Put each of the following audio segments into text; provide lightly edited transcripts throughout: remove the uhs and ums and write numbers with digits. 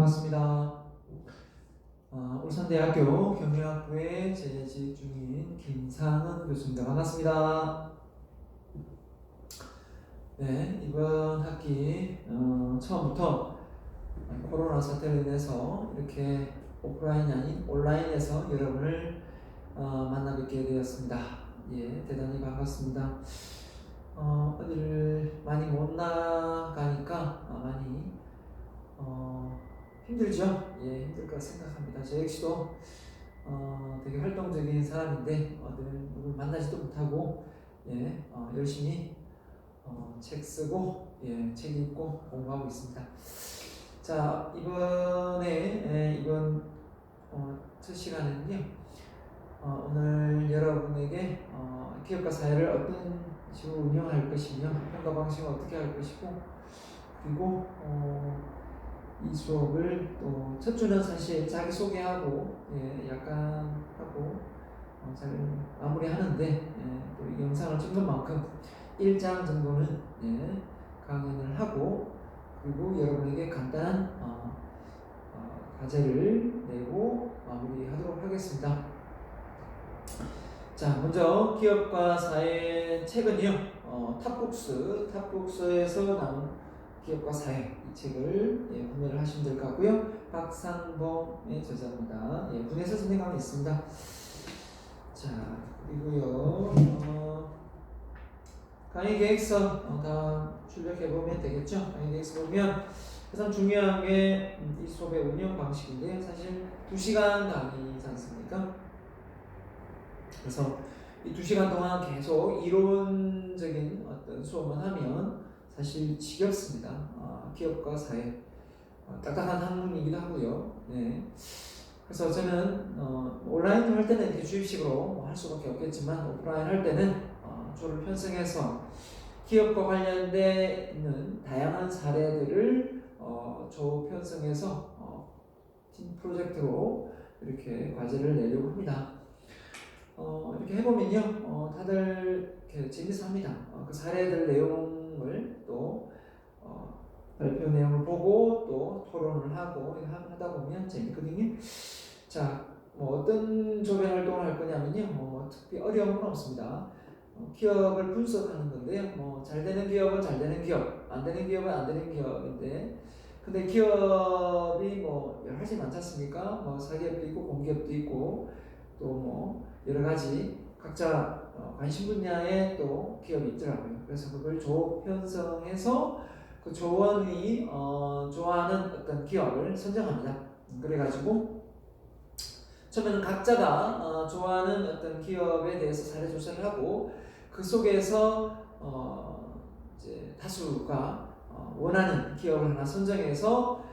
반갑습니다. 울산대학교 경영학부에 재직 중인 김상은 교수입니다. 반갑습니다. 네, 이번 학기 처음부터 코로나 사태로 인해서 이렇게 오프라인이 아닌 온라인에서 여러분을 만나 뵙게 되었습니다. 예, 대단히 반갑습니다. 어디를 많이 못 나가니까 많이 힘들죠? 예, 힘들 까 생각합니다. 저 역시도 되게 활동적인 사람인데 누굴 만나지도 못하고 예, 열심히 책 쓰고 예, 책 읽고 공부하고 있습니다. 자, 이번 첫 시간은요, 오늘 여러분에게 기업과 사회를 어떤 식으로 운영할 것이며 평가 방식을 어떻게 할 것이고, 그리고 이 수업을 또 첫 주는 사실 자기 소개하고 예, 약간 하고 잘 마무리하는데 예, 또 이 영상을 찍는 만큼 1장 정도는 예, 강연을 하고, 그리고 여러분에게 간단한 과제를 내고 마무리하도록 하겠습니다. 자, 먼저 기업과 사회 책은요, 탑북스에서 나온 기업과 사회 이 책을 예, 구매를 하시면 될 것 같고요. 박상봉의 저자입니다. 예, 군에서 선생님이 있습니다. 자, 그리고요, 강의 계획서 다 출력해 보면 되겠죠. 강의 계획서 보면 가장 중요한 게 이 수업의 운영 방식인데요. 사실 2시간 강의이지 않습니까? 그래서 이 2시간 동안 계속 이론적인 어떤 수업만 하면 사실 지겹습니다. 기업과 사회 딱딱한 학문이기도 하고요. 네. 그래서 저는 온라인 할 때는 이렇게 주입식으로 할 수밖에 없겠지만, 오프라인 할 때는 조를 편성해서 기업과 관련된 있는 다양한 사례들을 조 편성해서 팀 프로젝트로 이렇게 과제를 내려고 합니다. 이렇게 해보면요, 다들 이렇게 재밌어 합니다. 그 사례들 내용을 또 발표 내용을 보고 또 토론을 하고 하다 보면 재밌거든요. 자, 뭐 어떤 조별 활동을 할 거냐면요, 특히 어려운 건 없습니다. 기업을 분석하는 건데요, 잘 되는 기업은 잘 되는 기업, 안 되는 기업은 안 되는 기업인데, 근데 기업이 여러 가지 많지 않습니까? 사기업도 있고 공기업도 있고 또 여러 가지 각자 관심 분야에 또 기업이 있더라고요. 그래서 그걸 조 편성해서 그 조원이 좋아하는 어떤 기업을 선정합니다. 그래가지고 처음에는 각자가 좋아하는 어떤 기업에 대해서 사례 조사를 하고, 그 속에서 이제 다수가 원하는 기업을 하나 선정해서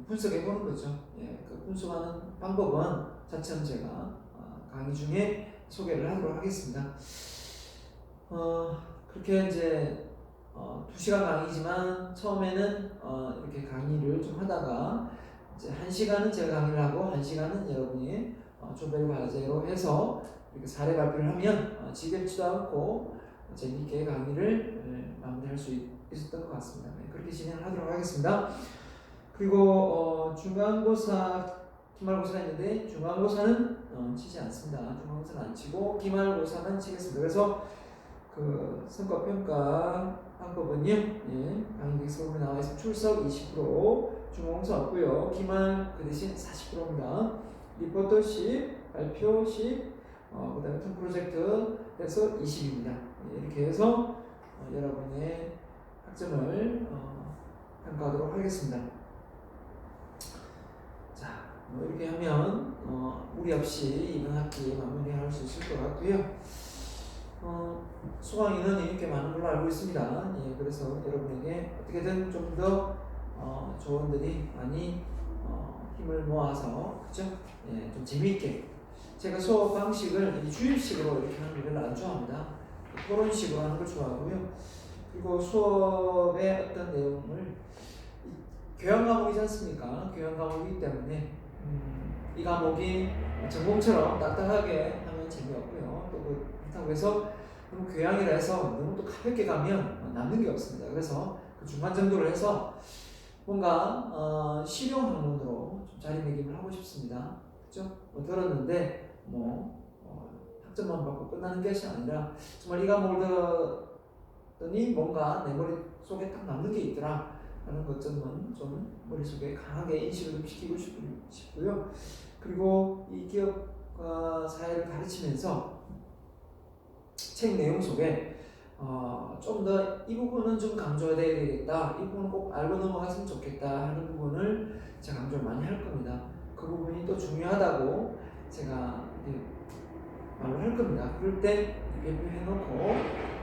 분석해 보는 거죠. 예, 그 분석하는 방법은 차츰 제가 강의 중에 소개를 하도록 하겠습니다. 그렇게 이제 2시간 강의지만 처음에는 이렇게 강의를 좀 하다가 이제 1시간은 제가 강의를 하고 1시간은 여러분이 조별 과제로 해서 이렇게 사례 발표를 하면 지겹지도 않고 재미있게 강의를 마무리할 수 있었던 것 같습니다. 네, 그렇게 진행을 하도록 하겠습니다. 그리고 중간고사, 기말고사가 있는데 중간고사는 치지 않습니다. 중간고사는 안 치고 기말고사만 치겠습니다. 그래서 그 성과평가 방법은요, 예, 강의 객석으로 나와 있으면 출석 20%, 중간고사 없고요. 기말 그 대신 40%입니다. 리포트 10, 발표 10, 그 다음에 통 프로젝트 해서 20입니다. 예, 이렇게 해서 여러분의 학점을 평가하도록 하겠습니다. 자, 이렇게 하면 무리 없이 이번 학기 마무리할 수 있을 것 같고요. 수강 인원이 이렇게 많은 걸로 알고 있습니다. 예, 그래서 여러분에게 어떻게든 좀 더 조언들이 많이 힘을 모아서, 그죠? 예, 좀 재미있게. 제가 수업 방식을 주입식으로 이렇게 하는 걸 별로 안 좋아합니다. 토론식으로 하는 걸 좋아하고요. 그리고 수업의 어떤 내용을 교양 과목이지 않습니까? 교양 과목이기 때문에 이 과목이 전공처럼 딱딱하게 하면 재미없고요. 또 그렇다고 해서 너무 교양이라 해서 너무 또 가볍게 가면 남는 게 없습니다. 그래서 그 중간 정도로 해서 뭔가 실용 학문으로 좀 자리매김을 하고 싶습니다. 그렇죠? 뭐 들었는데 학점만 받고 끝나는 것이 아니라 정말 이 과목을 들었더니 뭔가 내 머릿속에 딱 남는 게 있더라 하는 것점은 좀 머릿속에 강하게 인식을 좀 시키고 싶고요. 그리고 이 기업과 사회를 가르치면서 책 내용 속에 좀 더 이 부분은 좀 강조해야 되겠다, 이 부분은 꼭 알고 넘어갔으면 좋겠다 하는 부분을 제가 강조를 많이 할 겁니다. 그 부분이 또 중요하다고 제가 말을 할 겁니다. 그럴 때 발표해놓고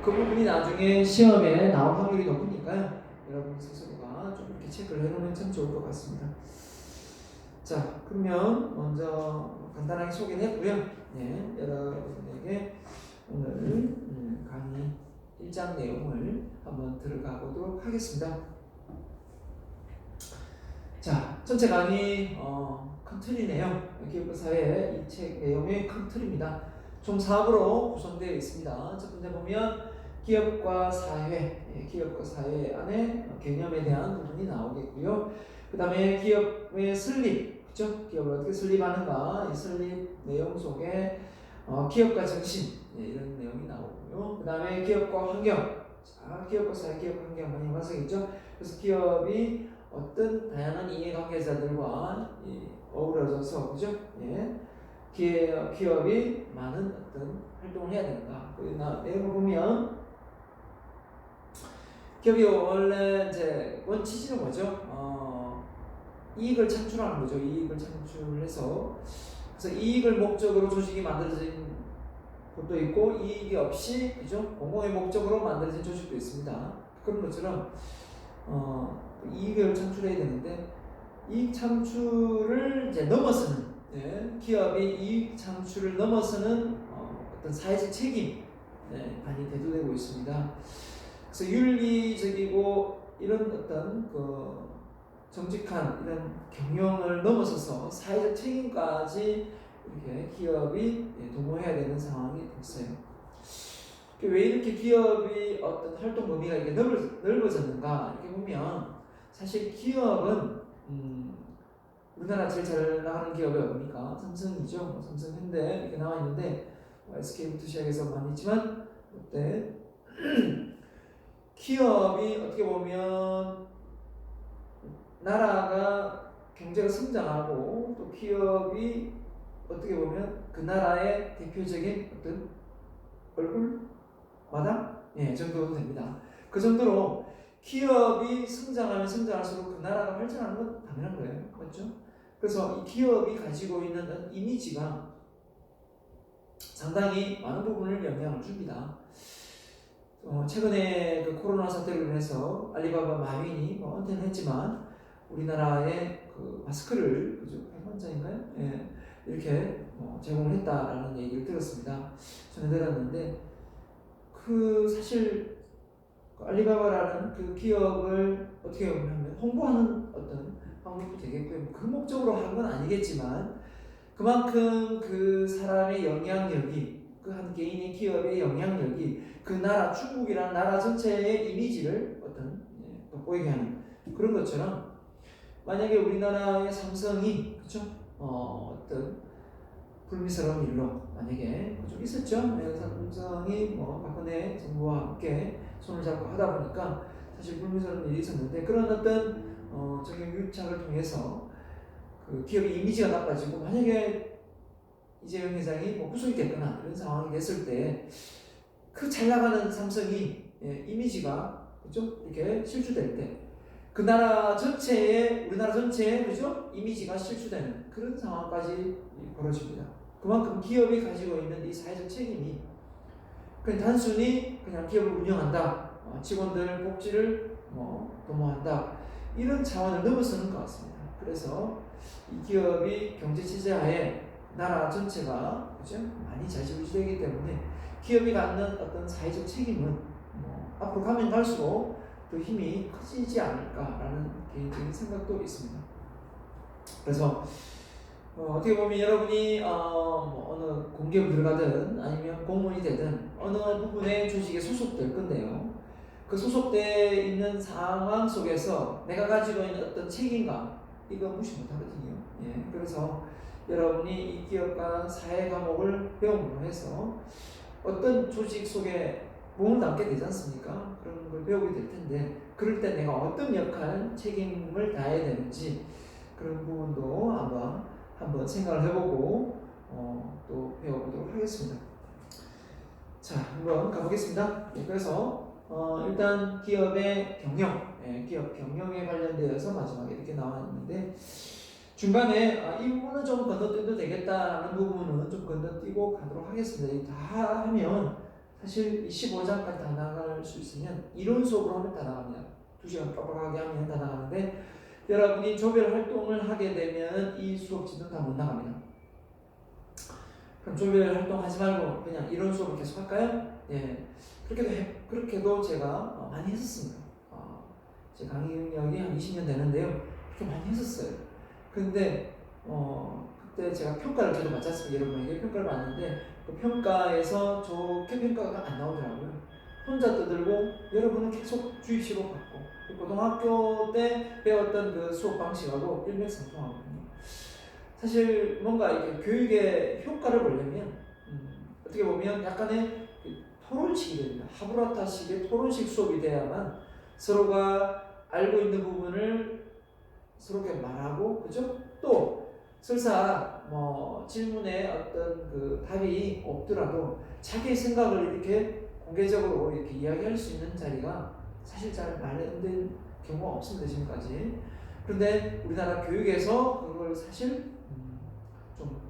그 부분이 나중에 시험에 나올 확률이 높으니까요. 여러분 스스로가 좀 이렇게 체크를 해놓으면 참 좋을 것 같습니다. 자, 그러면 먼저 간단하게 소개를 했고요. 네, 여러분에게 오늘 강의 1장 내용을 한번 들어가 보도록 하겠습니다. 자, 전체 강의 큰 틀이네요. 기업과 사회 이 책 내용의 큰 틀입니다. 총 4부로 구성되어 있습니다. 첫 번째 보면 기업과 사회, 기업과 사회 안에 개념에 대한 부분이 나오겠고요. 그 다음에 기업의 설립, 그렇죠? 기업을 어떻게 설립하는가, 이 설립 내용 속에 기업과 정신, 이런 내용이 나오고요. 그 다음에 기업과 환경, 자, 기업과 사회, 기업 환경 많이 완성했죠. 그래서 기업이 어떤 다양한 이해관계자들과 어우러져서, 그죠? 예. 기업이 많은 어떤 활동을 해야 된다. 내용을 보면 기업이 원래 이제 원칙은 뭐죠? 이익을 창출하는 거죠. 이익을 창출해서, 그래서 이익을 목적으로 조직이 만들어진 것도 있고 이익이 없이, 그죠? 공공의 목적으로 만들어진 조직도 있습니다. 그런 것처럼 이익을 창출해야 되는데 이익 창출을 이제 넘어서는, 기업이 이익 창출을 넘어서는 어떤 사회적 책임, 많이 대두되고 있습니다. 그래서 윤리적이고 이런 어떤 정직한 이런 경영을 넘어서서 사회적 책임까지 이렇게 기업이 도모해야 되는 상황이 됐어요. 왜 이렇게 기업이 어떤 활동 범위가 이렇게 넓어졌는가 이렇게 보면, 사실 기업은 우리나라 제일 잘 나가는 기업이 뭡니까? 삼성이죠. 삼성, 현대 이렇게 나와 있는데 SK부터 시작해서 많이 있지만 롯데 기업이 어떻게 보면 나라가 경제가 성장하고 또 기업이 어떻게 보면 그 나라의 대표적인 어떤 얼굴 마당 정도 됩니다. 그 정도로 기업이 성장하면 성장할수록 그 나라가 발전하는 건 당연한 거예요. 맞죠? 그래서 이 기업이 가지고 있는 이미지가 상당히 많은 부분을 영향을 줍니다. 최근에 그 코로나 사태로 인해서 알리바바 마윈이 은퇴는 했지만 우리나라에 그 마스크를, 그죠? 100만 장인가요? 이렇게 제공을 했다라는 얘기를 들었습니다. 저는 들었는데 사실 알리바바라는 그 기업을 어떻게 보면 홍보하는 어떤 방법도 되겠고요. 그 목적으로 한 건 아니겠지만 그만큼 그 사람의 영향력이, 그 한 개인의 기업의 영향력이 그 나라, 중국이라는 나라 전체의 이미지를 돋보이게 하는 그런 것처럼, 만약에 우리나라의 삼성이, 그렇죠? 어떤 불미스러운 일로 만약에 좀 있었죠. 삼성이 박근혜 정부와 함께 손을 잡고 하다 보니까 사실 불미스러운 일이 있었는데, 그런 어떤 정경 유착을 통해서 그 기업의 이미지가 나빠지고, 만약에 이재용 회장이 구속이 됐거나 이런 상황이 됐을 때 그 잘 나가는 삼성이 이미지가, 그죠? 이렇게 실추될 때 그 나라 전체의, 우리나라 전체의, 그죠? 이미지가 실추되는 그런 상황까지 벌어집니다. 그만큼 기업이 가지고 있는 이 사회적 책임이 그냥 단순히 그냥 기업을 운영한다, 직원들 복지를 도모한다, 이런 차원을 넘어서는 것 같습니다. 그래서 이 기업이 경제 체제하에 나라 전체가, 그죠? 많이 좌지우지되기 때문에 기업이 갖는 어떤 사회적 책임은 앞으로 가면 갈수록 더 힘이 커지지 않을까라는 개인적인 생각도 있습니다. 그래서 어떻게 보면 여러분이 어느 공기업을 들어가든 아니면 공무원이 되든 어느 부분의 조직에 소속될 건데요. 그 소속되어 있는 상황 속에서 내가 가지고 있는 어떤 책임감 이거 무시 못하거든요. 예, 그래서 여러분이 이 기업과 사회 과목을 배움으로 해서 어떤 조직 속에 몸을 담게 되지 않습니까? 그런 걸 배우게 될 텐데 그럴 때 내가 어떤 역할, 책임을 다해야 되는지 그런 부분도 한번 생각을 해보고 또 배워보도록 하겠습니다. 자, 한번 가보겠습니다. 네, 그래서 일단 기업의 경영, 기업 경영에 관련되어서 마지막에 이렇게 나와 있는데 중간에 이 부분은 좀 건너뛰어도 되겠다는 부분은 좀 건너뛰고 가도록 하겠습니다. 이 다 하면 사실 15장까지 다 나갈 수 있으면 이론 수업으로 하면 다 나갑니다. 2시간 빡빡하게 하면 다 나가는데 여러분이 조별 활동을 하게 되면 이 수업지는 다 못 나갑니다. 그럼 조별 활동 하지 말고 그냥 이론 수업을 계속 할까요? 예. 그렇게도 제가 많이 했었습니다. 제 강의 경력이 한 20년 되는데요. 그렇게 많이 했었어요. 근데 그때 제가 평가를 계속 받지 않습니까? 여러분에게 평가를 받는데 그 평가에서 좋게 평가가 안 나오더라고요. 혼자 떠들고 여러분은 계속 주입식으로 받고 고등학교 때 배웠던 그 수업 방식하고 일맥상통하거든요. 사실 뭔가 이렇게 교육의 효과를 보려면 어떻게 보면 약간의 토론식이 됩니다. 하브라타식의 토론식 수업이 돼야만 서로가 알고 있는 부분을 서로에게 말하고, 그죠? 또 설사 질문에 어떤 그 답이 없더라도 자기의 생각을 이렇게 공개적으로 이렇게 이야기할 수 있는 자리가 사실 잘 마련된 경우가 없습니다, 지금까지. 그런데 우리나라 교육에서 그걸 사실 좀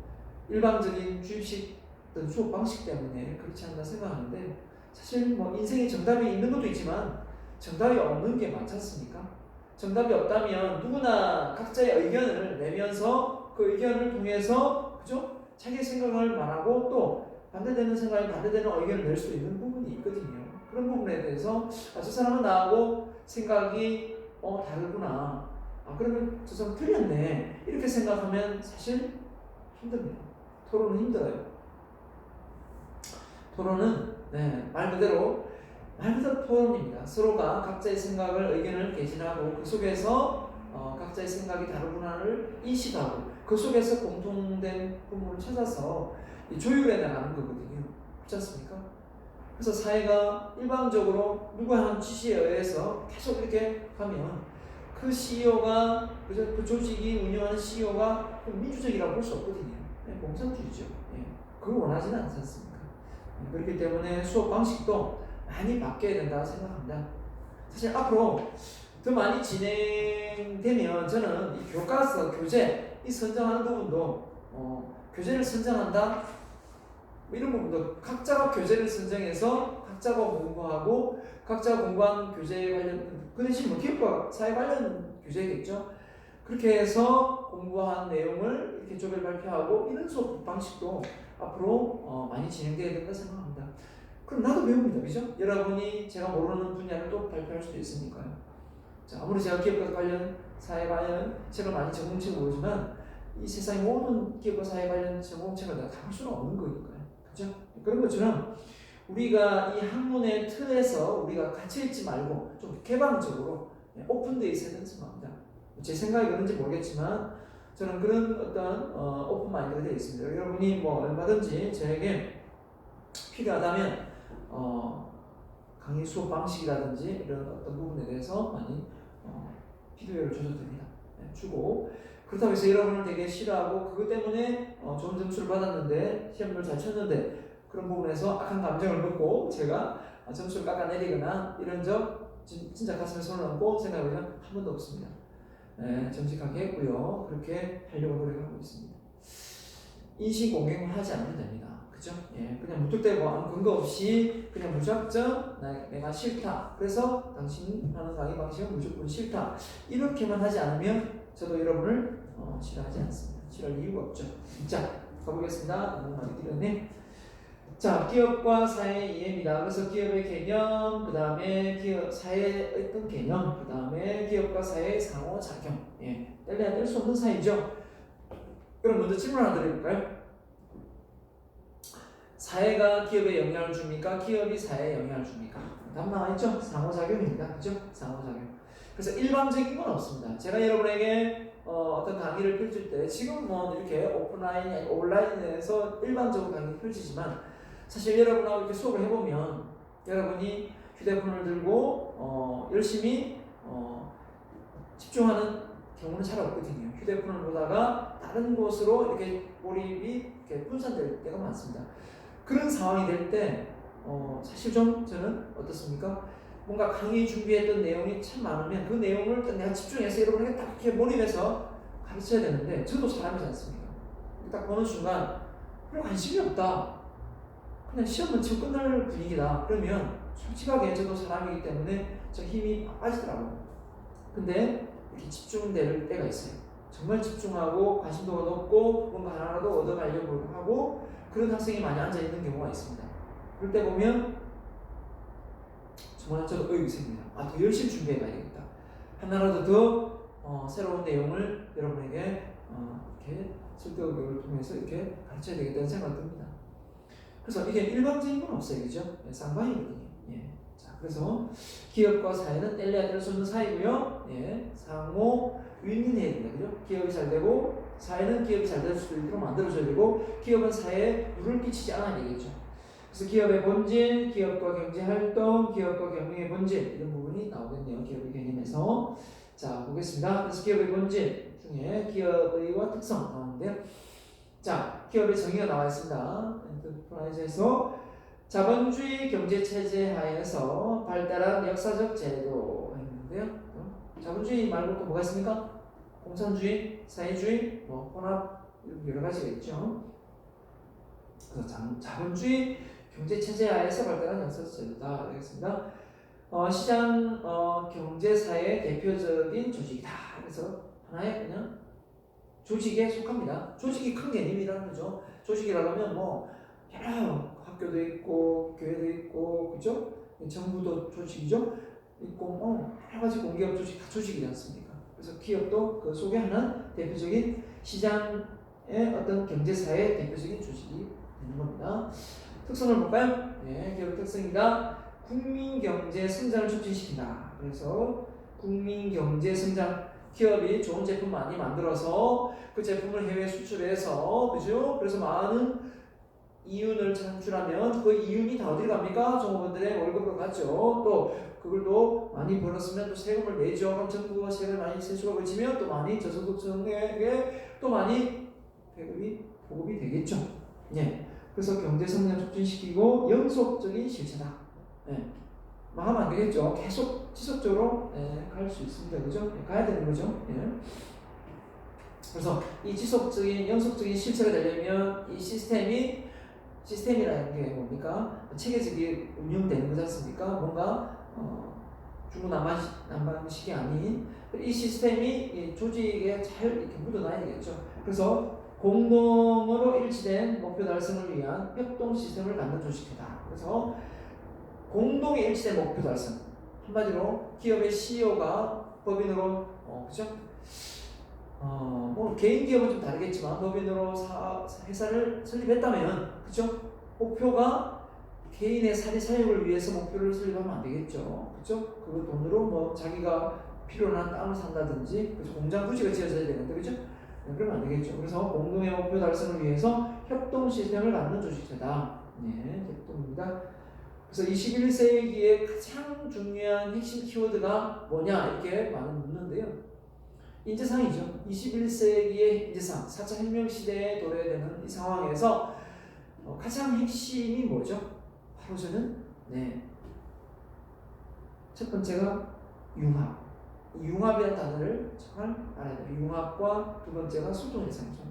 일방적인 주입식 어떤 수업 방식 때문에 그렇지 않나 생각하는데 사실 인생에 정답이 있는 것도 있지만 정답이 없는 게 많지 않습니까? 정답이 없다면 누구나 각자의 의견을 내면서 그 의견을 통해서 그죠? 자기의 생각을 말하고 또 반대되는 생각이 반대되는 의견을 낼 수 있는 부분이 있거든요. 그런 부분에 대해서 저 사람은 나하고 생각이 다르구나. 그러면 저 사람 틀렸네. 이렇게 생각하면 사실 힘듭니다. 토론은 힘들어요. 토론은 말 그대로 토론입니다. 서로가 각자의 생각을 의견을 개진하고 그 속에서 각자의 생각이 다르구나를 인식하고 그 속에서 공통된 부분을 찾아서 조율해 나가는 거거든요. 그렇지 않습니까? 그래서 사회가 일방적으로 누구의 한 지시에 의해서 계속 이렇게 가면 그 CEO가 그 조직이 운영하는 CEO가 민주적이라고 볼 수 없거든요. 공산주의죠. 그걸 원하지는 않지 않습니까? 그렇기 때문에 수업 방식도 많이 바뀌어야 된다고 생각합니다. 사실 앞으로 더 많이 진행되면 저는 이 교과서, 교재 이 선정하는 부분도 교재를 선정한다 이런 부분도 각자가 교재를 선정해서 각자가 공부하고 각자가 공부한 교재에 관련 그 대신 기업과 사회 관련 교재겠죠. 그렇게 해서 공부한 내용을 이렇게 조별 발표하고 이런 수업 방식도 앞으로 많이 진행돼야 된다 생각합니다. 그럼 나도 배웁니다. 그죠? 여러분이 제가 모르는 분야를 또 발표할 수도 있으니까요. 자, 아무리 제가 기업과 관련, 사회 관련 책을 많이 전공책을 보지만 이 세상의 모든 기업과 사회 관련 전공책을 내가 다 볼 수는 없는 거니까요. 그죠? 그런 것처럼 우리가 이 학문의 틀에서 우리가 갇혀 있지 말고 좀 개방적으로 오픈되어 있어야 된다고 생각합니다. 제 생각이 그런지 모르겠지만 저는 그런 어떤 오픈 마인드가 되어 있습니다. 여러분이 얼마든지 저에게 필요하다면 강의 수업 방식이라든지 이런 어떤 부분에 대해서 많이 피드백을 주셔도 됩니다. 주고 그렇다고 해서 여러분을 되게 싫어하고 그것 때문에 좋은 점수를 받았는데 시험을 잘 쳤는데 그런 부분에서 악한 감정을 먹고 제가 점수를 깎아내리거나 이런 적 진짜 가슴에 손을 얹고 생각해보면 한 번도 없습니다. 정직하게 했고요. 그렇게 하려고 노력하고 있습니다. 인식 공개를 하지 않으면 됩니다. 그죠? 그냥 무턱대고 아무 근거 없이 그냥 무작정 내가 싫다. 그래서 당신 하는 강의 방식은 무조건 싫다. 이렇게만 하지 않으면 저도 여러분을 싫어하지 않습니다. 싫어할 이유가 없죠. 자, 가보겠습니다. 너무 많이 길었네. 자, 기업과 사회의 이해입니다. 그래서 기업의 개념, 그 다음에 기업, 사회의 어떤 개념, 그 다음에 기업과 사회의 상호작용. 뗄래야 뗄 수 없는 사이죠. 그럼 먼저 질문 하나 드려볼까요? 사회가 기업에 영향을 줍니까? 기업이 사회에 영향을 줍니까? 답 나와있죠? 상호작용입니다. 그죠? 상호작용. 그래서 일방적인 건 없습니다. 제가 여러분에게 어떤 강의를 펼칠 때 지금 뭐 이렇게 오프라인, 아니 온라인에서 일반적으로 강의를 펼치지만 사실 여러분하고 이렇게 수업을 해보면 여러분이 휴대폰을 들고 열심히 집중하는 경우는 잘 없거든요. 휴대폰을 보다가 다른 곳으로 이렇게 몰입이 이렇게 분산될 때가 많습니다. 그런 상황이 될 때 사실 좀 저는 어떻습니까? 뭔가 강의 준비했던 내용이 참 많으면 그 내용을 내가 집중해서 여러분에게 딱 이렇게 몰입해서 가르쳐야 되는데 저도 사람이지 않습니까? 딱 보는 순간 별 관심이 없다. 그냥 시험은 치고 끝날 분위기다. 그러면 솔직하게 저도 사람이기 때문에 저 힘이 빠지더라고요. 근데 이렇게 집중될 때가 있어요. 정말 집중하고 관심도가 높고 뭔가 하나라도 얻어가려고 하고 그런 학생이 많이 앉아있는 경우가 있습니다. 그럴 때 보면 정말 저도 의욕이 생깁니다. 더 열심히 준비해 가야겠다. 하나라도 더 새로운 내용을 여러분에게 이렇게 설득을 통해서 이렇게 가르쳐야 되겠다는 생각이 듭니다. 그래서 이게 일반적인 건 없어요. 그죠? 쌍방이거든요. 예. 자, 그래서 기업과 사회는 뗄래야 뗄 수 없는 사이고요. 예. 상호 윈윈해야 된다. 그죠? 기업이 잘 되고 사회는 기업이 잘 될 수 있도록 만들어줘야 되고 기업은 사회에 누를 끼치지 않아야 되겠죠. 그래서 기업의 본질, 기업과 경제활동, 기업과 경영의 본질 이런 부분이 나오겠네요. 기업의 개념에서. 자, 보겠습니다. 그래서 기업의 본질 중에 기업의와 특성 나오는데요. 자, 기업의 정의가 나와 있습니다. 엔터프라이즈에서 자본주의 경제체제 하에서 발달한 역사적 제도 있는데요. 자본주의 말고 또 뭐가 있습니까? 공산주의, 사회주의, 혼합 여러 가지가 있죠. 그래서 자본주의 경제체제 하에서 발달한 역사적 제도다 되겠습니다. 시장 경제사의 대표적인 조직이다. 그래서 하나의 그냥 조직에 속합니다. 조직이 큰 개념이라는 거죠. 조직이라고 하면 뭐 여러 학교도 있고 교회도 있고 그죠? 정부도 조직이죠. 있고 여러 가지 공기업 조직 다 조직이지 않습니까? 그래서 기업도 그 속에 하는 대표적인 시장의 어떤 경제사의 대표적인 조직이 되는 겁니다. 특성을 볼까요? 네, 기업 특성입니다. 국민 경제 성장을 촉진시킨다. 그래서 국민 경제 성장 기업이 좋은 제품 많이 만들어서 그 제품을 해외 수출해서 그죠? 그래서 많은 이윤을 창출하면 그 이윤이 다 어디 갑니까? 종업원들의 월급으로 가죠. 또 그걸 또 많이 벌었으면 또 세금을 내죠. 그럼 정부가 세금을 많이 세수가 걸치면 또 많이 저소득층에게 또 많이 보급이 되겠죠. 예. 그래서 경제 성장 촉진시키고 연속적인 실체다. 예. 하면 안 되겠죠. 계속 지속적으로 갈 수 있습니다. 그죠? 가야 되는 거죠. 예. 그래서 이 지속적인 연속적인 실체가 되려면 이 시스템이라는 게 뭡니까? 체계적이 운영되는 거지 않습니까? 뭔가 중구난방식이 아닌 이 시스템이 이 조직에 잘 이렇게 묻어놔야 되겠죠. 그래서 공동으로 일치된 목표 달성을 위한 협동 시스템을 갖는 조직이다. 그래서 공동의 일치된 목표 달성. 한마디로 기업의 CEO가 법인으로 그죠? 뭐 개인 기업은 좀 다르겠지만 법인으로 회사를 설립했다면 그죠? 목표가 개인의 사익을 위해서 목표를 설립하면 안 되겠죠. 그죠? 그 돈으로 뭐 자기가 필요한 땅을 산다든지 그죠? 공장 부지가 지어져야 되는데 그죠? 그러면 안 되겠죠. 그래서 공동의 목표 달성을 위해서 협동 시스템을 갖는 조직체다. 네, 협동입니다. 그래서 21세기의 가장 중요한 핵심 키워드가 뭐냐 이렇게 많이 묻는데요. 인재상이죠. 21세기의 인재상, 4차 혁명 시대에 도래되는 이 상황에서 가장 핵심이 뭐죠? 바로 저는 첫 번째가 융합. 융합이라는 단어를 정말 알아야 돼요. 융합과 두 번째가 소통의 상이죠.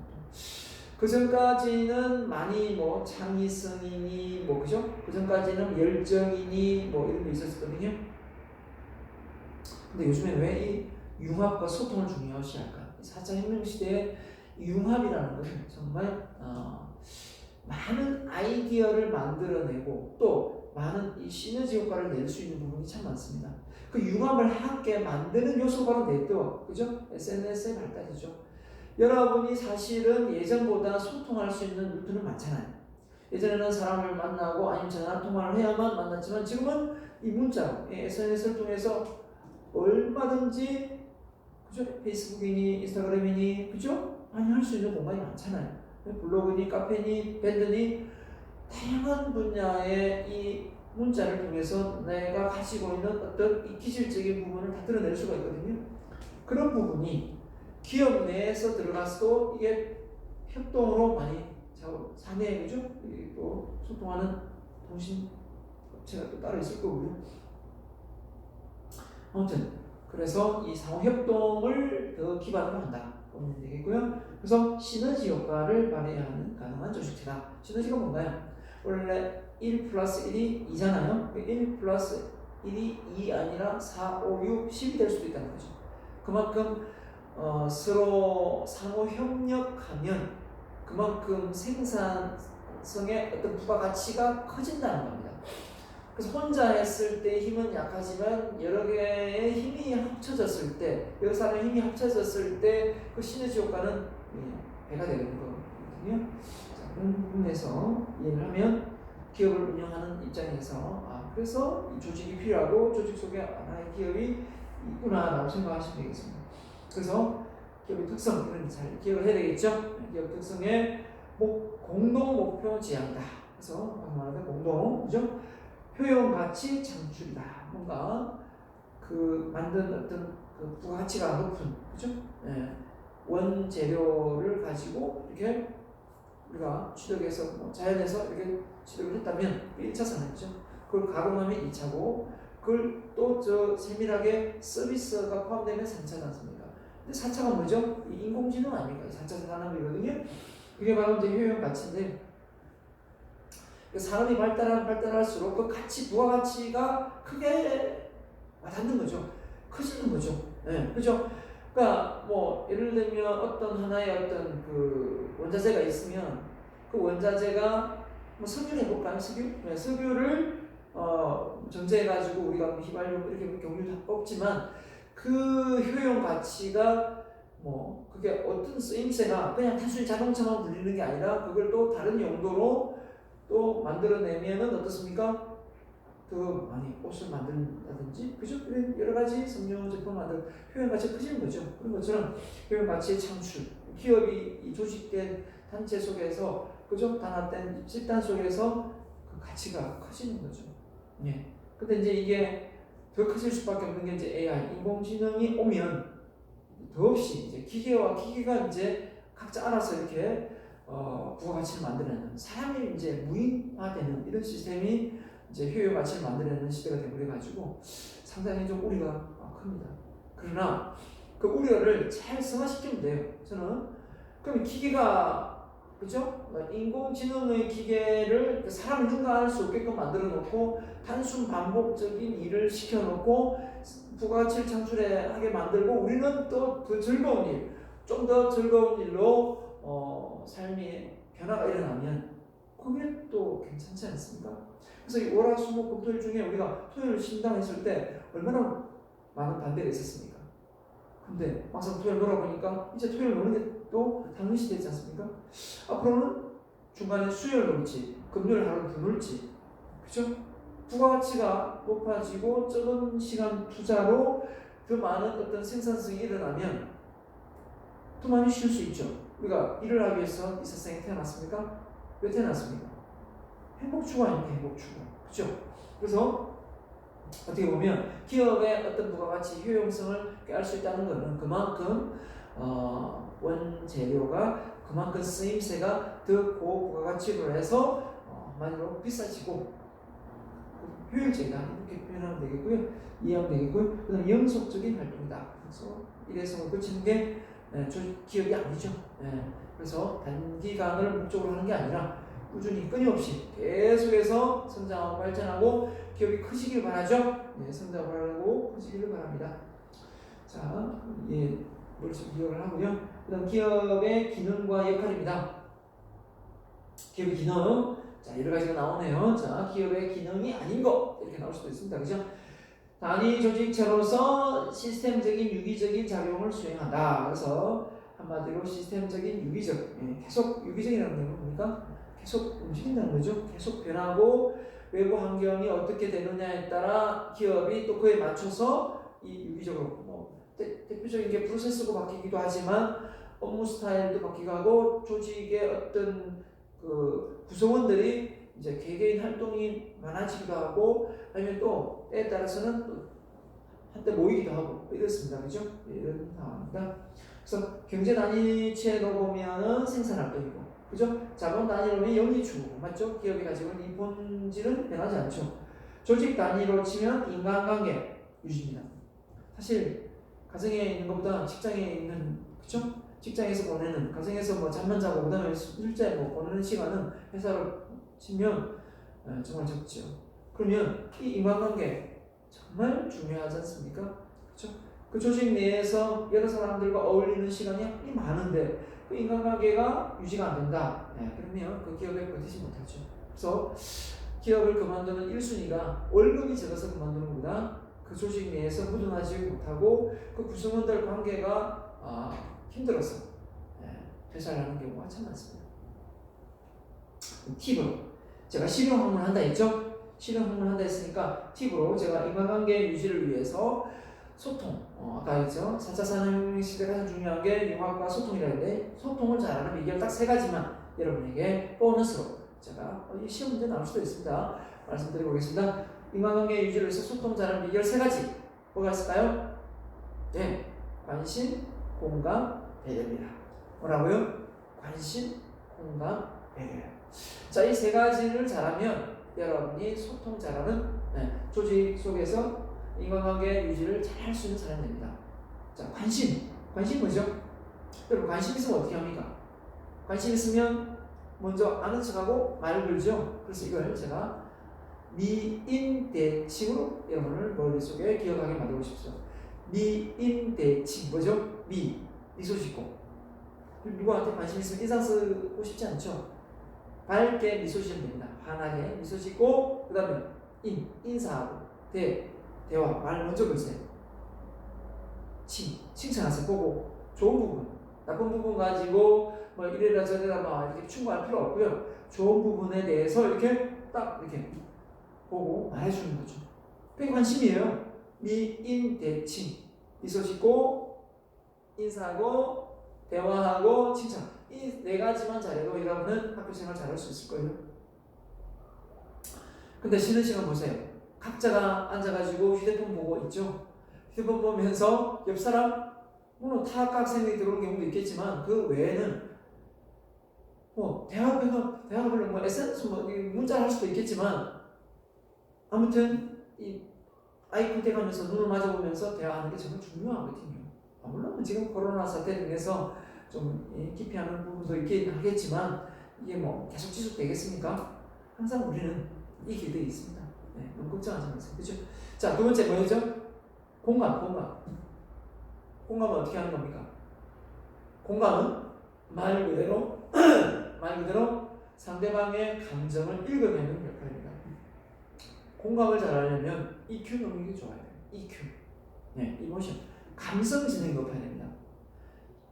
그 전까지는 많이 뭐 창의성이니 뭐 그죠? 그 전까지는 열정이니 뭐 이런 게 있었거든요. 근데 요즘에 왜 이 융합과 소통을 중요시 할까? 4차 혁명 시대에 융합이라는 것은 정말 많은 아이디어를 만들어내고 또 많은 이 시너지 효과를 낼 수 있는 부분이 참 많습니다. 그 융합을 함께 만드는 요소가 바로 네트워크, 그죠? SNS의 발달이죠. 여러분이 사실은 예전보다 소통할 수 있는 루트는 많잖아요. 예전에는 사람을 만나고 아니면 전화 통화를 해야만 만났지만 지금은 이 문자로 SNS를 통해서 얼마든지 그죠? 페이스북이니 인스타그램이니 그죠? 많이 할 수 있는 공간이 많잖아요. 블로그니 카페니 밴드니 다양한 분야의 이 문자를 통해서 내가 가지고 있는 어떤 이 기질적인 부분을 다 드러낼 수가 있거든요. 그런 부분이 기업 내에서 들어가서도 이게 협동으로 많이 사내에 그죠? 또 소통하는 통신 업체가 또 따로 있을 거고요. 아무튼 그래서 이 상호 협동을 더 기반으로 한다 보면 되겠고요. 그래서 시너지 효과를 발휘하는 가능한 조직체다. 시너지가 뭔가요? 원래 1 플러스 1이 2잖아요. 1 플러스 1이 2 아니라 4, 5, 6, 10이 될 수도 있다는 거죠. 그만큼 서로 상호 협력하면 그만큼 생산성의 어떤 부가가치가 커진다는 겁니다. 그래서 혼자 했을 때 힘은 약하지만 여러 개의 힘이 합쳐졌을 때, 여러 사람의 힘이 합쳐졌을 때 그 시너지 효과는 배가 되는 거거든요. 자, 그런 부분에서 이해를 하면 기업을 운영하는 입장에서 그래서 이 조직이 필요하고 조직 속에 하나의 기업이 있구나라고 생각하시면 되겠습니다. 그래서 기업의 특성 이런 잘 기억을 해야 되겠죠. 기업 특성의 공동 목표 지향이다. 그래서 말하는 공동, 그죠? 효용 가치 창출이다. 뭔가 그 만든 어떤 그 부가가치가 높은, 그죠? 원재료를 가지고 이렇게 우리가 취득해서 자연에서 이렇게 취득을 했다면 1차 산업이죠. 그걸 가공하면 2차고 그걸 또 세밀하게 서비스가 포함되면 3차지 않습니까? 근데 4차가 뭐죠? 인공지능 아닙니까? 4차 산업이거든요. 그게 바로 이제 효용 가치인데 산업이 발달할수록 그 가치, 부가가치가 크게 와닿는 거죠. 커지는 거죠. 그죠? 그러니까 예를 들면 어떤 하나의 어떤 그 원자재가 있으면 그 원자재가 석유를 해볼까요? 석유를 정제해가지고 우리가 휘발유 이렇게 경유 다 뽑지만 그 효용 가치가 그게 어떤 쓰임새가 그냥 단순히 자동차만 굴리는 게 아니라 그걸 또 다른 용도로 또 만들어내면은 어떻습니까? 더 많이 옷을 만든다든지, 그죠? 여러 가지 섬유 제품 만들 효용 가치가 커지는 거죠. 그런 것처럼 효용 가치의 창출, 기업이 이 조직된 단체 속에서, 그죠? 단합된 집단 속에서 그 가치가 커지는 거죠. 예. 근데 이제 이게 더 커질 수밖에 없는 게 이제 AI, 인공지능이 오면 더없이 이제 기계와 기계가 이제 각자 알아서 이렇게 부가가치를 만들어내는 사람이 이제 무인화되는 이런 시스템이 이제 효용 가치를 만들어내는 시대가 되버려가지고 상당히 좀 우려가 큽니다. 그러나 그 우려를 잘 승화시키면 돼요. 저는 그럼 기계가 그죠? 인공지능의 기계를 사람을 능가할 수 없게끔 만들어 놓고 단순 반복적인 일을 시켜 놓고 부가가치를 창출하게 만들고 우리는 또 더 즐거운 일, 좀 더 즐거운 일로 삶의 변화가 일어나면 그게 또 괜찮지 않습니까? 그래서 이 월화수목금토일 중에 우리가 토요일 신당했을 때 얼마나 많은 반대가 있었습니까? 근데 막상 토요일 놀아보니까 이제 토요일 노는 게 또 당연시 되지 않습니까? 앞으로는 중간에 수요일 놀지, 금요일 하루 더 놀지, 그죠? 부가가치가 높아지고 적은 시간 투자로 더 많은 어떤 생산성이 일어나면 더 많이 쉴 수 있죠. 우리가 일을 하기 위해서 이 세상에 태어났습니까? 왜 태어났습니까? 행복 추구하니까 행복 추구. 그죠? 그래서 어떻게 보면 기업의 어떤 부가가치 효용성을 꾀할 수 있다는 것은 그만큼 원재료가 그만큼 쓰임새가 더 고부가가치로 해서 한마디로 비싸지고 효율적이다 이렇게 표현하면 되겠고요. 이해하면 되겠고요. 그 다음 영속적인 활동이다. 그래서 일회성을 거치는 게 기업이 아니죠. 그래서 단기간을 목적으로 하는 게 아니라 꾸준히 끊임없이 계속해서 성장하고 발전하고 기업이 커지길 바라죠. 성장하고 커지기를 바랍니다. 자, 머릿속 기억을 하고요. 그 다음 기업의 기능과 역할입니다. 기업의 기능, 자 여러 가지가 나오네요. 자, 기업의 기능이 아닌 것 이렇게 나올 수도 있습니다. 그죠? 단위 조직체로서 시스템적인 유기적인 작용을 수행한다. 그래서 한마디로 시스템적인 유기적, 계속 유기적이라는 게 뭡니까? 계속 움직인다는 거죠. 계속 변하고 외부 환경이 어떻게 되느냐에 따라 기업이 또 그에 맞춰서 이 유기적으로 대표적인 게 프로세스고 바뀌기도 하지만 업무 스타일도 바뀌고 하고 조직의 어떤 그 구성원들이 이제 개개인 활동이 많아지기도 하고 아니면 또 때에 따라서는 또 한때 모이기도 하고 이렇습니다. 그죠? 이런 상황입니다. 그래서 경제 단위체로 보면은 생산활동이고, 그죠? 자본 단위로 보면 영리추구고, 맞죠? 기업이 가지고 있는 이 본질은 변하지 않죠. 조직 단위로 치면 인간관계 유지입니다. 사실 가정에 있는 것보다 직장에 있는, 그죠? 직장에서 보내는, 가정에서 뭐 잠만 자고 그다음에 실제 뭐 보내는 시간은 회사로 치면 정말 적죠. 그러면 이 인간관계 정말 중요하지 않습니까? 그렇죠? 그 조직 내에서 여러 사람들과 어울리는 시간이 많은데 그 인간관계가 유지가 안 된다. 그러면 그 기업에 버티지 못하죠. 그래서 기업을 그만두는 1순위가 월급이 적어서 그만두는 것보다 그 조직 내에서 묻어나지 못하고 그 구성원들 관계가 힘들어서 퇴사를 하는 경우가 참 많습니다. 팁으로 제가 실용학문을 한다 했죠? 실용학문을 한다 했으니까 팁으로 제가 인간관계 유지를 위해서 소통, 아까 했죠? 4차 산업혁명 시대에 가장 중요한 게 융합과 소통이라 했는데 소통을 잘하는 비결 딱 3가지만 여러분에게 보너스로 제가 시험 문제 나올 수도 있습니다. 말씀드리고 오겠습니다. 인간관계 유지를 위해서 소통 잘하는 비결 3가지 뭐가 있을까요? 네, 관심, 공감, 배려입니다. 뭐라고요? 관심, 공감, 배려. 자, 이 3가지를 잘하면 여러분이 소통 잘하는 조직 속에서 인간관계 유지를 잘 할 수 있는 사람이 됩니다. 자, 관심 뭐죠? 여러분 관심 있으면 어떻게 합니까? 관심 있으면 먼저 아는 척하고 말을 걸죠. 그래서 이걸 제가 미인대칭으로 여러분을 머릿속에 기억하게 만들고 싶습니다. 미인대칭 뭐죠? 미소 짓고 누구한테 관심 있으면 인상 쓰고 싶지 않죠? 밝게 미소 지으면 됩니다. 환하게 미소 짓고 그 다음에 인사하고 대화 말 먼저 걸세요. 칭찬하세요. 보고 좋은 부분, 나쁜 부분 가지고 뭐 이래라 저래라 막 이렇게 충고할 필요 없고요. 좋은 부분에 대해서 이렇게 딱 이렇게 보고 말해주는 거죠. 그게 관심이에요. 미인대칭 미소 짓고 인사하고 대화하고 칭찬 이 4가지만 잘해도 여러분은 학교 생활 잘할 수 있을 거예요. 근데 쉬는 시간 보세요. 각자가 앉아가지고 휴대폰 보고 있죠. 휴대폰 보면서 옆 사람 물론 타학과 학생이 들어오는 경우도 있겠지만 그 외에는 뭐 대화를 뭐 SNS 뭐 문자를 할 수도 있겠지만 아무튼 이 아이 컨택하면서 눈을 마주보면서 대화하는 게 정말 중요하거든요. 물론 지금 코로나 사태 등에서 좀 기피하는 부분도 있긴 하겠지만 이게 뭐 계속 지속되겠습니까? 항상 우리는 이 길들이 있습니다. 너무 걱정하지 마세요. 그렇죠? 자, 2번째 뭐였죠? 공감은 어떻게 하는 겁니까? 공감은 말 그대로 상대방의 감정을 읽어내는 역할입니다. 공감을 잘하려면 EQ 능력이 좋아야 돼요. EQ, 이모션, 감성 지능이 높아야 됩니다.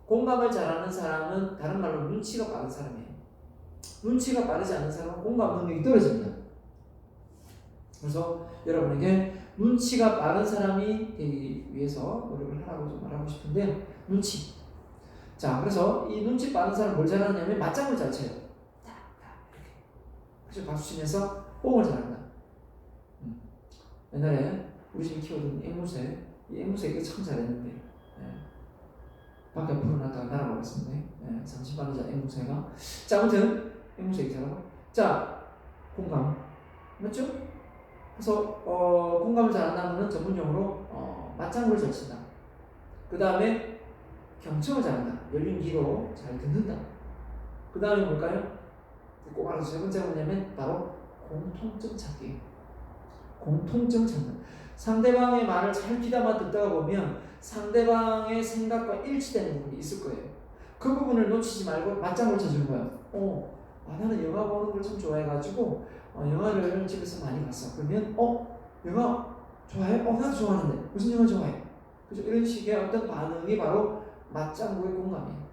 공감을 잘하는 사람은 다른 말로 눈치가 빠른 사람이에요. 눈치가 빠르지 않은 사람은 공감 능력이 떨어집니다. 그래서 여러분에게 눈치가 빠른 사람이 되기 위해서 노력을 하라고 좀 말하고 싶은데 눈치. 자, 그래서 이 눈치 빠른 사람 뭘 잘하냐면 맞장구 잘 쳐요. 이렇게. 그래서 박수 치면서 뽕을 잘한다. 옛날에 우리 집이 키우던 앵무새, 이 앵무새가 참 잘했는데 밖에 풀어놨다가 날아버렸습니다. 30만 원 앵무새가. 자, 아무튼 앵무새 있잖아요. 자, 공감 맞죠? 그래서 공감을 잘한다는 전문용어로 맞장구를 잘 친다. 그 다음에 경청을 잘한다. 열린 귀로 잘 듣는다. 그 다음에 뭘까요? 꼭 알아서 3번째가 뭐냐면 바로 공통점 찾기. 공통점 찾는. 상대방의 말을 잘 귀담아 듣다가 보면 상대방의 생각과 일치되는 부분이 있을 거예요. 그 부분을 놓치지 말고 맞장구를 쳐주는 거예요. 나는 영화 보는 걸 참 좋아해가지고 영화를 집에서 많이 봤어. 그러면 영화 좋아해? 나도 좋아하는데 무슨 영화 좋아해? 그죠? 이런 식의 어떤 반응이 바로 맞장구의 공감이에요.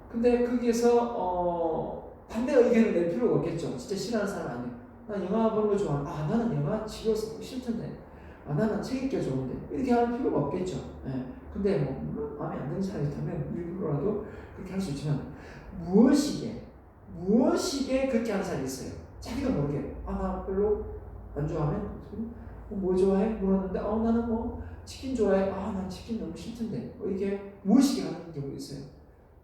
근데 거기에서 반대 의견을 낼 필요가 없겠죠. 진짜 싫어하는 사람 아니에요. 난 영화 보는 거 좋아. 아, 나는 영화 지겨워서 싫던데. 아, 나는 책 읽기가 좋은데. 이렇게 할 필요가 없겠죠. 예. 근데 뭐 물론 마음에 안 드는 사람이 있다면 일부러라도 그렇게 할 수 있지만 무엇이게 그렇게 하는 사람이 있어요. 자기도 모르게 나 별로 안 좋아하면 뭐 좋아해? 물었는데 나는 뭐 치킨 좋아해. 난 치킨 너무 싫던데. 이게 무엇이게 하는 경우가 있어요.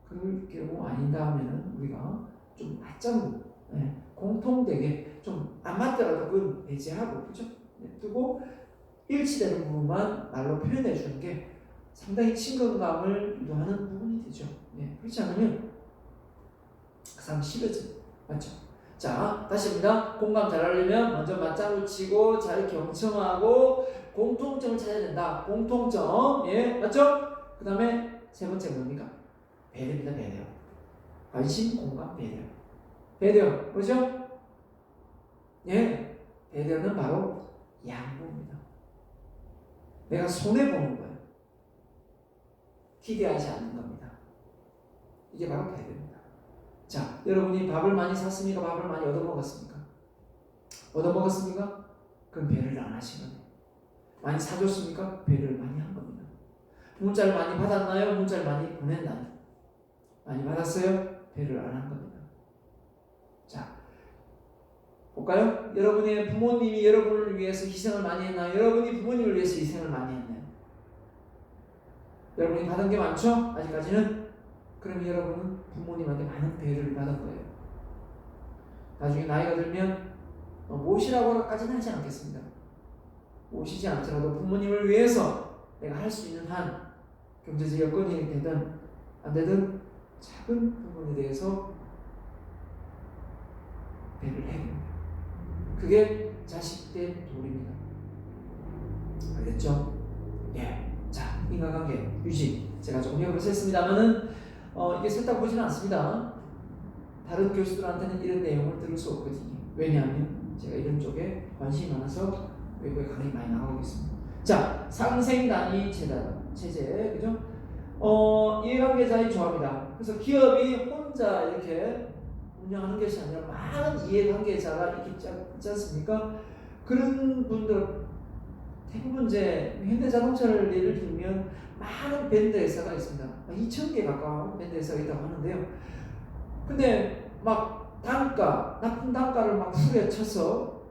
그 경우 아닌가 하면은 우리가 좀 맞장구, 공통되게 좀 안 맞더라도 그건 배제하고, 그죠? 두고 일치되는 부분만 말로 표현해 주는 게 상당히 친근감을 유도하는 부분이 되죠. 그렇지 않으면 그 사람 싫어져. 맞죠? 자, 다시 합니다. 공감 잘하려면 먼저 맞장구 치고 잘 경청하고 공통점을 찾아야 된다. 공통점. 맞죠? 그 다음에 세 번째가 뭡니까? 배려입니다. 배려. 관심, 공감, 배려. 배려. 뭐죠? 배려는 바로 양보입니다. 내가 손해보는 거예요. 기대하지 않는 겁니다. 이게 바로 배려입니다. 자, 여러분이 밥을 많이 샀습니까? 밥을 많이 얻어먹었습니까? 얻어먹었습니까? 그럼 배려를 안 하신 거예요. 많이 사줬습니까? 배려를 많이 한 겁니다. 문자를 많이 받았나요? 문자를 많이 보냈나요? 많이 받았어요? 배려를 안 한 겁니다. 자, 볼까요? 여러분의 부모님이 여러분을 위해서 희생을 많이 했나요? 여러분이 부모님을 위해서 희생을 많이 했나요? 여러분이 받은 게 많죠? 아직까지는? 그럼 여러분은 부모님한테 많은 배려를 받은 거예요. 나중에 나이가 들면 모시라고까지는 하지 않겠습니다. 모시지 않더라도 부모님을 위해서 내가 할 수 있는 한 경제적 여건이 되든 안 되든 작은 부분에 대해서 배려를 해야 됩니다. 그게 자식된 도리입니다. 알겠죠? 자, 인간관계 유지. 제가 조금 역으로 썼습니다만은 이게 썼다고 보지는 않습니다. 다른 교수들한테는 이런 내용을 들을 수 없거든요. 왜냐하면 제가 이런 쪽에 관심이 많아서 외국에 강의 많이 나가고 있습니다. 자, 상생 단위 체제, 그죠? 이해관계자의 조합이다. 그래서 기업이 혼자 이렇게 운영하는 것이 아니라 많은 이해관계자가 있지 않습니까? 그런 분들 대부분 이제 현대자동차를 예를 들면 많은 밴드 회사가 있습니다. 2,000개 가까운 밴드 회사가 있다고 하는데요. 근데 막 납품 단가를 막 후려쳐서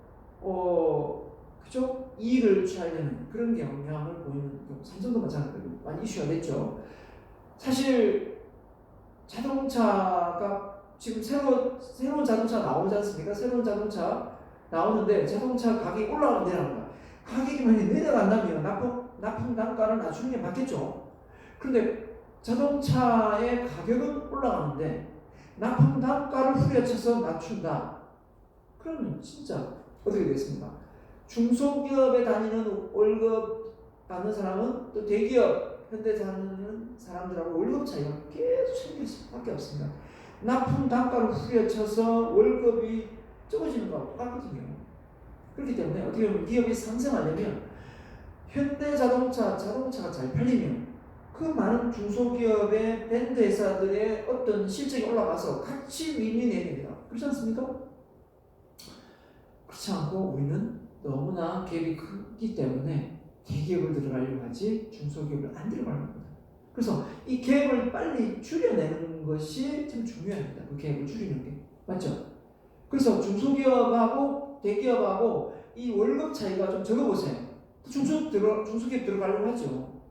그죠? 이익을 취하려는 그런 경향을 보이는 삼성도 마찬가지로 많이 이슈가 됐죠. 사실 자동차가 지금 새로운 자동차 나오지 않습니까? 새로운 자동차 나오는데 자동차 가격이 올라가면 내려갑니다. 가격이 만약에 내려간다면 납품 단가를 나중에 받겠죠. 그런데 자동차의 가격은 올라가는데 납품 단가를 후려쳐서 낮춘다. 그러면 진짜 어떻게 되겠습니까? 중소기업에 다니는 월급 받는 사람은 또 대기업 현대 다니는 사람들하고 월급 차이가 계속 생길 수밖에 없습니다. 납품 단가를 후려쳐서 월급이 적어지는 거하고 똑같거든요. 그렇기 때문에 어떻게 보면 기업이 상승하려면 현대자동차가 잘 팔리면 그 많은 중소기업의 밴드 회사들의 어떤 실적이 올라가서 같이 윈윈해야 됩니다. 그렇지 않습니까? 그렇지 않고 우리는 너무나 갭이 크기 때문에 대기업을 들어가려고 하지 중소기업을 안 들어가려고 합니다. 그래서 이 갭을 빨리 줄여내는 것이 참 중요합니다. 그 갭을 줄이는 게. 맞죠? 그래서 중소기업하고 대기업하고 이 월급 차이가 좀 적어보세요. 중소기업 들어가려고 하죠.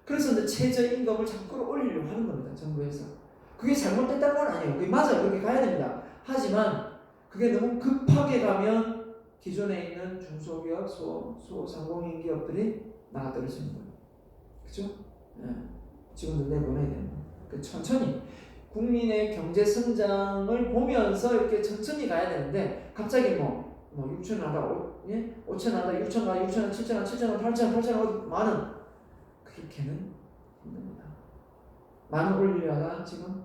그래서 이제 최저임금을 자꾸 끌어올리려고 하는 겁니다. 정부에서. 그게 잘못됐다는 건 아니에요. 그게 맞아요. 그렇게 가야 됩니다. 하지만 그게 너무 급하게 가면 기존에 있는 중소기업, 소상공인 기업들이 나가 떨어지는 거예요. 그죠? 직원들 내보내야 되는 거예요. 천천히 국민의 경제 성장을 보면서 이렇게 천천히 가야 되는데 갑자기 6천 하다 5천 하다 6천 가 6천 7천 7천 8천 8천 만원 그렇게는 힘듭니다. 만원 올리려다가 지금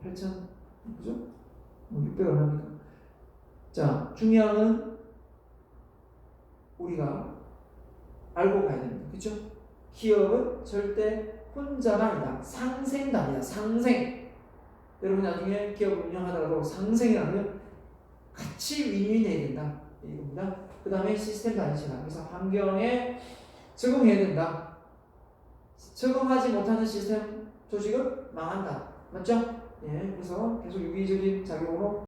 8천 그죠? 600 얼마입니까? 자, 중요한 건 우리가 알고 가야 됩니다. 그죠? 기업은 절대 혼자가 아니다. 상생단이다. 상생. 여러분 나중에 기업을 운영하다가도 상생이라면 같이 윈윈해야 된다 이겁니다. 그 다음에 시스템 단신화. 그래서 환경에 적응해야 된다. 적응하지 못하는 시스템 조직은 망한다. 맞죠? 예, 그래서 계속 유기적인 작용으로